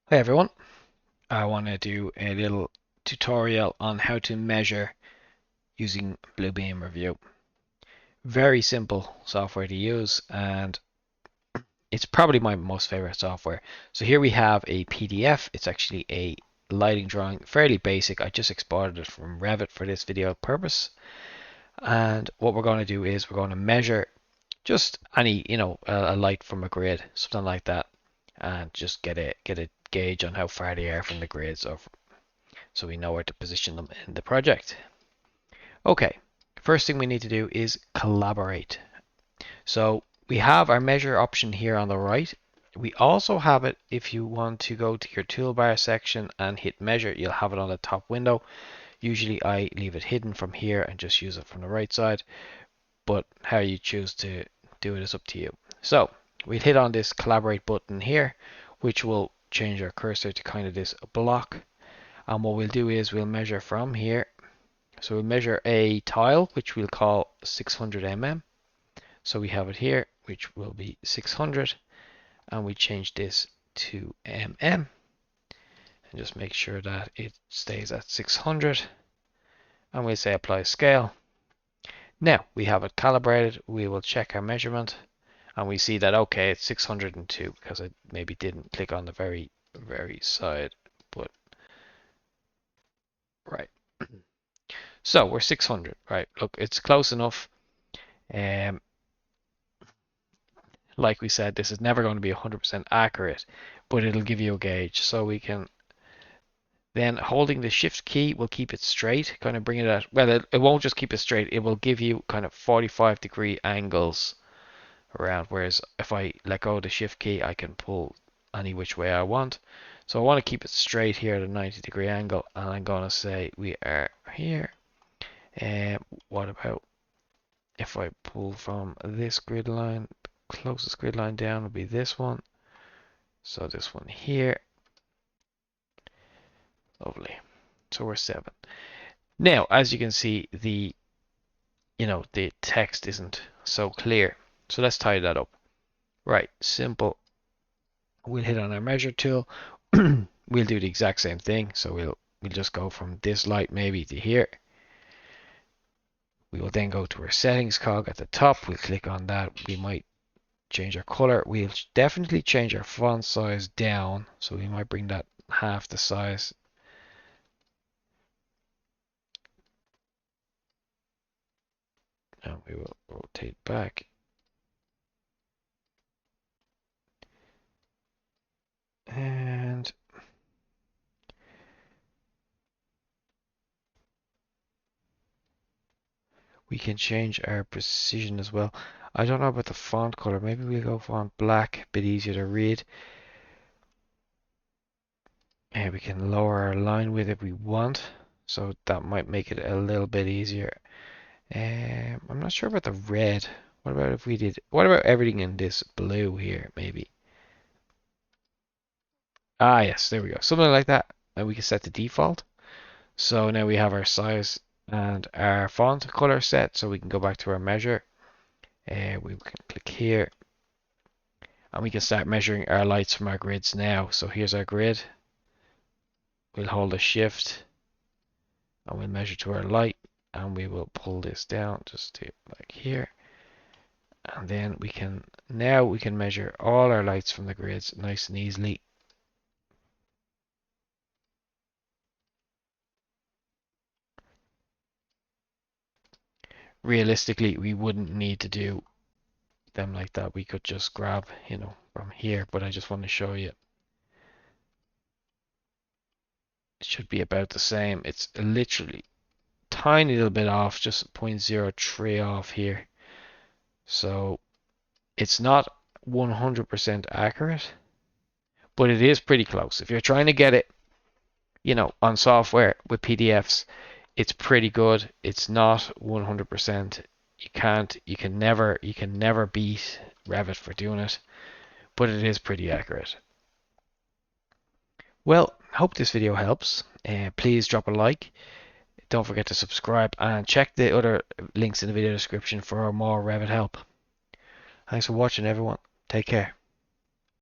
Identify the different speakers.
Speaker 1: Hi everyone, I want to do a little tutorial on how to measure using Bluebeam Review. Very simple software to use and it's probably my most favorite software. So here we have a PDF, it's actually a lighting drawing, fairly basic. I just exported it from Revit for this video purpose. And what we're going to do is we're going to measure just any, a light from a grid, something like that, and just get a gauge on how far they are from the grids or so we know where to position them in the project. Okay, first thing we need to do is collaborate. So we have our measure option here on the right. We also have it if you want to go to your toolbar section and hit measure, you'll have it on the top window. Usually I leave it hidden from here and just use it from the right side, but how you choose to do it is up to you. So we'll hit on this collaborate button here, which will change our cursor to kind of this block. And what we'll do is we'll measure from here. So we'll measure a tile, which we'll call 600 mm. So we have it here, which will be 600. And we change this to mm. And just make sure that it stays at 600. And we'll say apply scale. Now we have it calibrated. We will check our measurement. And we see that, okay, it's 602 because I maybe didn't click on the very side. But right. So we're 600, right? Look, it's close enough. Um, like we said, this is never going to be 100% accurate, but it'll give you a gauge. So we can then holding the shift key will keep it straight, kind of bring it at, well, it won't just keep it straight, it will give you kind of 45-degree angles around. Whereas if I let go of the shift key, I can pull any which way I want. So I want to keep it straight here at a 90-degree angle, and I'm going to say we are here. And what about if I pull from this grid line? Closest grid line down will be this one. So this one here. Lovely. So we're 7. Now, as you can see, the text isn't so clear. So let's tidy that up. Right, simple. We'll hit on our measure tool. We'll do the exact same thing. So we'll just go from this light maybe to here. We will then go to our settings cog at the top. We'll click on that. We might change our color. We'll definitely change our font size down. So we might bring that half the size. And we will rotate back. And we can change our precision as well. I don't know about the font color. Maybe we'll go font black, a bit easier to read. And we can lower our line width if we want. So that might make it a little bit easier. I'm not sure about the red. What about if we did, what about everything in this blue here, maybe? Ah, yes, there we go. Something like that. And we can set the default. So now we have our size and our font color set. So we can go back to our measure. We can click here. And we can start measuring our lights from our grids now. So here's our grid. We'll hold a shift. And we'll measure to our light. And we will pull this down just to like here. And then we can measure all our lights from the grids nice and easily. Realistically, we wouldn't need to do them like that. We could just grab, from here, but I just want to show you. It should be about the same. It's literally tiny little bit off, just 0.03 off here. So it's not 100% accurate, but it is pretty close. If you're trying to get it, on software with PDFs, it's pretty good. It's not 100%. You can never beat Revit for doing it, but it is pretty accurate. Well, hope this video helps. Please drop a like. Don't forget to subscribe and check the other links in the video description for more Revit help. Thanks for watching, everyone. Take care.